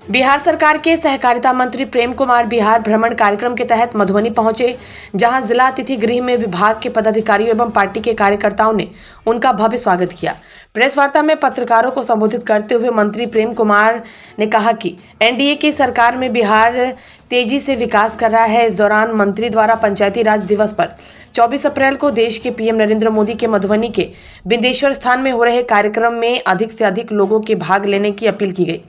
बिहार सरकार के सहकारिता मंत्री प्रेम कुमार बिहार भ्रमण कार्यक्रम के तहत मधुबनी पहुंचे, जहां जिला अतिथि गृह में विभाग के पदाधिकारियों एवं पार्टी के कार्यकर्ताओं ने उनका भव्य स्वागत किया। प्रेस वार्ता में पत्रकारों को संबोधित करते हुए मंत्री प्रेम कुमार ने कहा कि एनडीए की सरकार में बिहार तेजी से विकास कर रहा है। इस दौरान मंत्री द्वारा पंचायती राज दिवस पर 24 अप्रैल को देश के पीएम नरेंद्र मोदी के मधुबनी के बिंदेश्वर स्थान में हो रहे कार्यक्रम में अधिक से अधिक लोगों के भाग लेने की अपील की गई।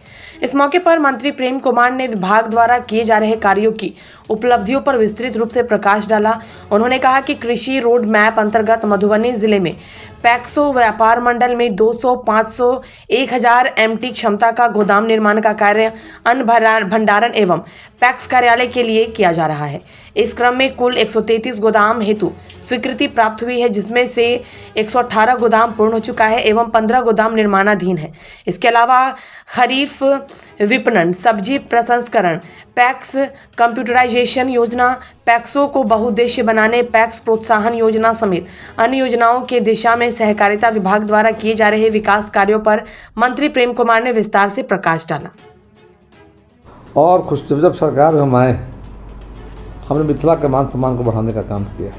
इस मौके पर मंत्री प्रेम कुमार ने विभाग द्वारा किए जा रहे कार्यों की उपलब्धियों पर विस्तृत रूप से प्रकाश डाला। उन्होंने कहा कि कृषि रोड मैप अंतर्गत मधुबनी जिले में पैक्सो व्यापार मंडल में 200, 500, 1000 एमटी क्षमता का गोदाम निर्माण का कार्य अन्न भंडारण एवं पैक्स कार्यालय के लिए किया जा रहा है। इस क्रम में कुल 133 गोदाम हेतु स्वीकृति प्राप्त हुई है, जिसमें से 118 गोदाम पूर्ण हो चुका है एवं 15 गोदाम निर्माणाधीन है। इसके अलावा खरीफ विपणन, सब्जी प्रसंस्करण, पैक्स कंप्यूटराइजेशन योजना, पैक्सों को बहुउद्देश्य बनाने, पैक्स प्रोत्साहन योजना समेत अन्य योजनाओं के दिशा में सहकारिता विभाग द्वारा किए जा रहे विकास कार्यों पर मंत्री प्रेम कुमार ने विस्तार से प्रकाश डाला। और कुछ जब सरकार में हम आए, हमने मिथिला के मान सम्मान को बढ़ाने का काम किया।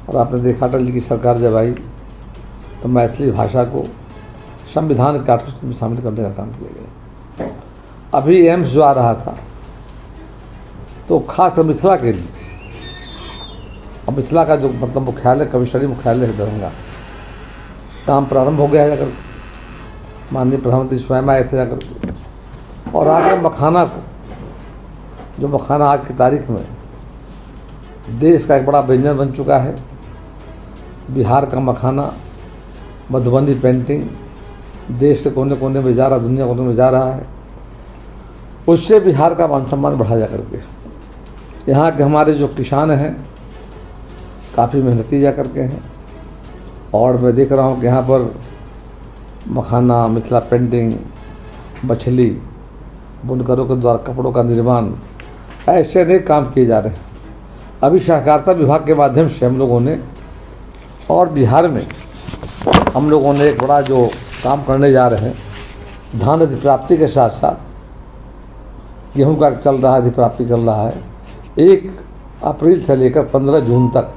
और आपने देखा अटल जी की सरकार जब आई तो मैथिली भाषा को संविधान के आर्टिकल में शामिल करने का काम किया गया। अभी एम्स जो आ रहा था तो खासकर मिथिला के लिए, और मिथिला का जो मतलब मुख्यालय कमिश्नरी मुख्यालय है दरभंगा, काम प्रारंभ हो गया है। जाकर माननीय प्रधानमंत्री स्वयं आए थे जाकर, और आगे मखाना को, जो मखाना आज की तारीख में देश का एक बड़ा व्यंजन बन चुका है। बिहार का मखाना, मधुबनी पेंटिंग देश के कोने कोने में जा रहा, दुनिया कोने में जा रहा है। उससे बिहार का मान सम्मान बढ़ा जा करके यहाँ के हमारे जो किसान हैं काफ़ी मेहनती जा करके हैं। और मैं देख रहा हूँ कि यहाँ पर मखाना, मिथिला पेंटिंग, मछली, बुनकरों के द्वारा कपड़ों का निर्माण, ऐसे अनेक काम किए जा रहे हैं। अभी सहकारिता विभाग के माध्यम से हम लोगों ने, और बिहार में हम लोगों ने एक बड़ा जो काम करने जा रहे हैं, धान अधिप्राप्ति के साथ साथ गेहूं का चल रहा है, अधिप्राप्ति चल रहा है 1 अप्रैल से लेकर 15 जून तक।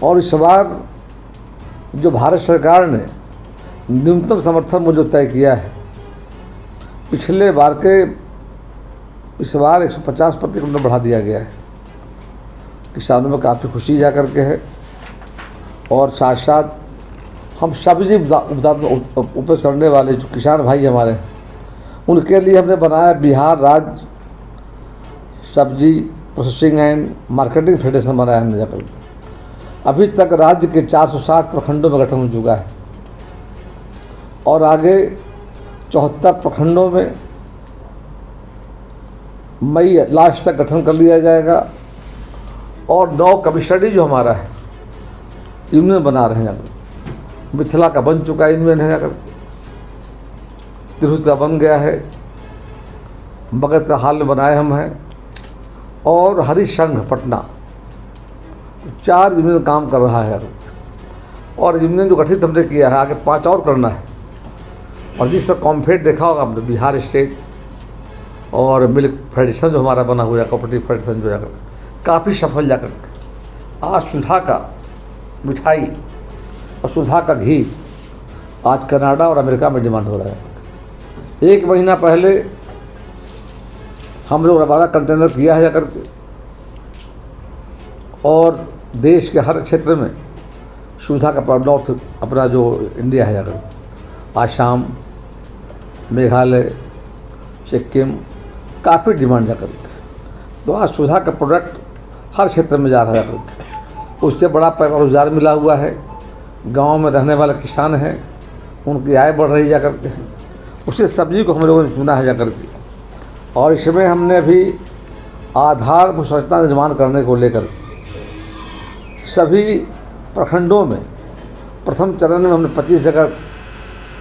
और इस बार जो भारत सरकार ने न्यूनतम समर्थन मूल्य तय किया है, पिछले बार के इस बार 150% बढ़ा दिया गया है। किसानों में काफ़ी खुशी जा करके है। और साथ साथ हम सब्जी उपज करने वाले जो किसान भाई हमारे, उनके लिए हमने बनाया बिहार राज्य सब्जी प्रोसेसिंग एंड मार्केटिंग फेडरेशन बनाया हमने जाकर। अभी तक राज्य के 460 प्रखंडों में गठन हो चुका है, और आगे 74 प्रखंडों में मई लास्ट तक गठन कर लिया जाएगा। और 9 कमिश्नरी जो हमारा है यूनियन बना रहे हैं जाकर। मिथिला का बन चुका है यूनियन है जाकर, तिरहुत का बन गया है, मगध का हाल में बनाए हम हैं, और हरिसंघ पटना 4 यूनियन काम कर रहा है। और यूनियन जो गठित हमने किया है, आगे 5 और करना है। और जिस तरह कॉम्फेड देखा होगा हमने, बिहार स्टेट और मिल्क फेडरेशन जो हमारा बना हुआ है, कोऑपरेटिव फेडरेशन जो जाकर काफ़ी सफल जाकर। आज सुधा का मिठाई और सुधा का घी आज कनाडा और अमेरिका में डिमांड हो रहा है। 1 महीना पहले हम लोग 12 कंटेनर किया है जाकर के, और देश के हर क्षेत्र में सुधा का नॉर्थ अपना जो इंडिया है जाकर, आसाम, मेघालय, सिक्किम काफ़ी डिमांड जाकर के। तो आज सुधा का प्रोडक्ट हर क्षेत्र में जा रहा है जाकर। उससे बड़ा रोजगार मिला हुआ है। गांव में रहने वाले किसान हैं, उनकी आय बढ़ रही जाकर के। उसी सब्जी को हम लोगों ने चुना है जाकर के। और इसमें हमने अभी आधार संरचना निर्माण करने को लेकर सभी प्रखंडों में प्रथम चरण में हमने 25 जगह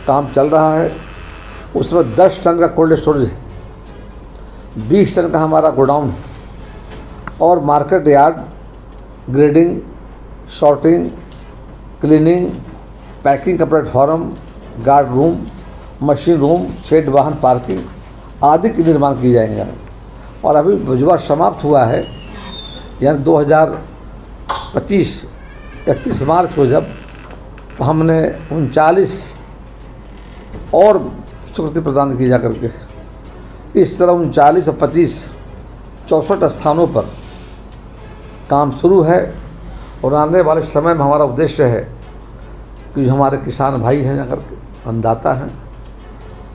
काम चल रहा है। उसमें 10 टन का कोल्ड स्टोरेज है, 20 टन का हमारा गोडाउन है, और market yard, grading, sorting, cleaning, packing का platform, guard room, machine room, shed वाहन पार्किंग आदि के निर्माण किए जाएंगे। और अभी बुझवा समाप्त हुआ है, यानी 2025 31 मार्च को जब हमने 39 और स्वीकृति प्रदान की जा करके इस तरह 39 और 25 64 स्थानों पर काम शुरू है। और आने वाले समय में हमारा उद्देश्य है कि जो हमारे किसान भाई हैं अगर अन्नदाता हैं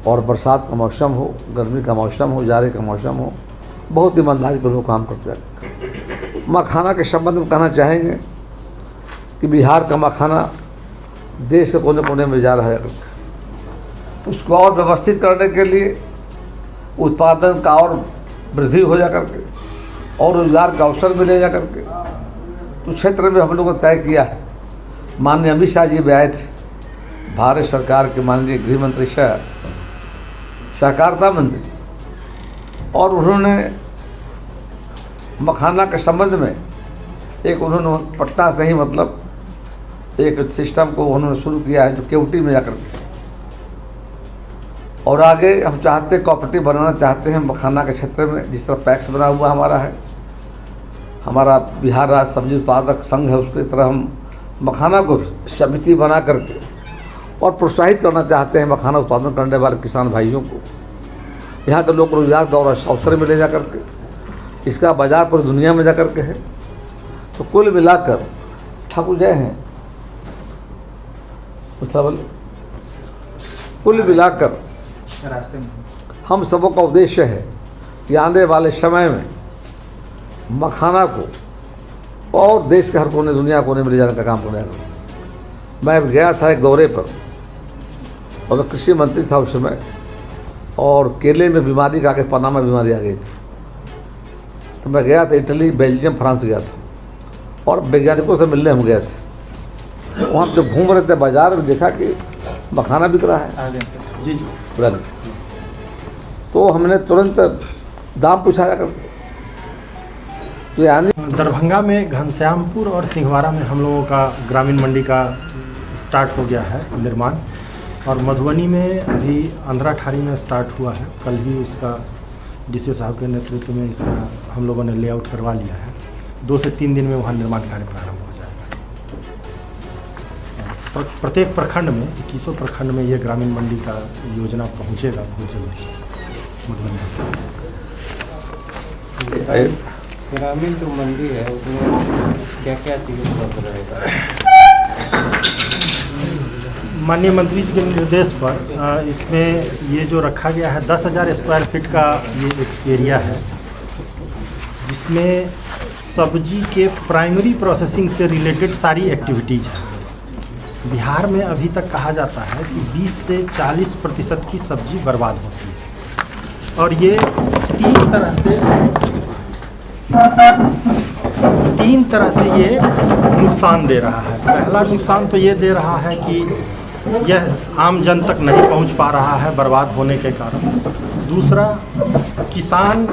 और बरसात का मौसम हो, गर्मी का मौसम हो, जाड़े का मौसम हो, बहुत ईमानदारी पर लोग काम करते हैं। मखाना के संबंध में कहना चाहेंगे कि बिहार का मखाना देश के कोने कोने में जा रहा है। उसको और व्यवस्थित करने के लिए उत्पादन का और वृद्धि हो जा करके और रोजगार का अवसर मिले जा करके तो क्षेत्र में हम लोगों ने तय किया है। माननीय अमित शाह जी भी आए थे, भारत सरकार के माननीय गृह मंत्री सहकारिता मंत्री, और उन्होंने मखाना के संबंध में एक उन्होंने पटना से ही मतलब एक सिस्टम को उन्होंने शुरू किया है जो केवटी में जाकर के, और आगे हम चाहते कोऑपरेटिव बनाना चाहते हैं मखाना के क्षेत्र में। जिस तरह पैक्स बना हुआ हमारा है, हमारा बिहार राज्य सब्जी उत्पादक संघ है, उसकी तरह हम मखाना को समिति बना करके और प्रोत्साहित करना चाहते हैं मखाना उत्पादन करने वाले किसान भाइयों को। यहाँ के लोग को रोजगार का और अवसर मिले जा करके, इसका बाजार पूरी दुनिया में जा करके है। तो कुल मिलाकर ठाकुर जय हैं, कुल मिलाकर रास्ते में हम सबों का उद्देश्य है कि आने वाले समय में मखाना को और देश के हर कोने, दुनिया कोने में ले जाने का काम करने का। मैं गया था एक दौरे पर और मैं कृषि मंत्री था उस समय, और केले में बीमारी का आगे पनामा बीमारी आ गई थी। तो मैं गया था इटली, बेल्जियम, फ्रांस गया था और वैज्ञानिकों से मिलने हम गए थे। वहाँ जब घूम रहे थे बाजार में देखा कि मखाना बिक रहा है। जी जी तो हमने तुरंत दाम पूछा जाकर, तो यानी दरभंगा में घनश्यामपुर और सिंहवाड़ा में हम लोगों का ग्रामीण मंडी का स्टार्ट हो गया है निर्माण, और मधुबनी में अभी अंधराठारी में स्टार्ट हुआ है। कल ही उसका डीसी साहब के नेतृत्व में इसका हम लोगों ने लेआउट करवा लिया है। 2 से 3 दिन में वहाँ निर्माण कार्य प्रारंभ हो जाएगा। और प्रत्येक प्रखंड में 21 प्रखंड में ये ग्रामीण मंडी का योजना पहुँचेगा बहुत जल्दी मधुबनी। ग्रामीण जो मंडी है उसमें क्या क्या चीज़ें उपलब्ध रहेगा? माननीय मंत्री जी के निर्देश पर इसमें ये जो रखा गया है 10,000 स्क्वायर फीट का ये एक एरिया है, जिसमें सब्जी के प्राइमरी प्रोसेसिंग से रिलेटेड सारी एक्टिविटीज़ हैं। बिहार में अभी तक कहा जाता है कि 20 से 40% की सब्जी बर्बाद होती है, और ये तीन तरह से ये नुकसान दे रहा है। पहला नुकसान तो ये दे रहा है कि यह आम जन तक नहीं पहुंच पा रहा है बर्बाद होने के कारण। दूसरा, किसान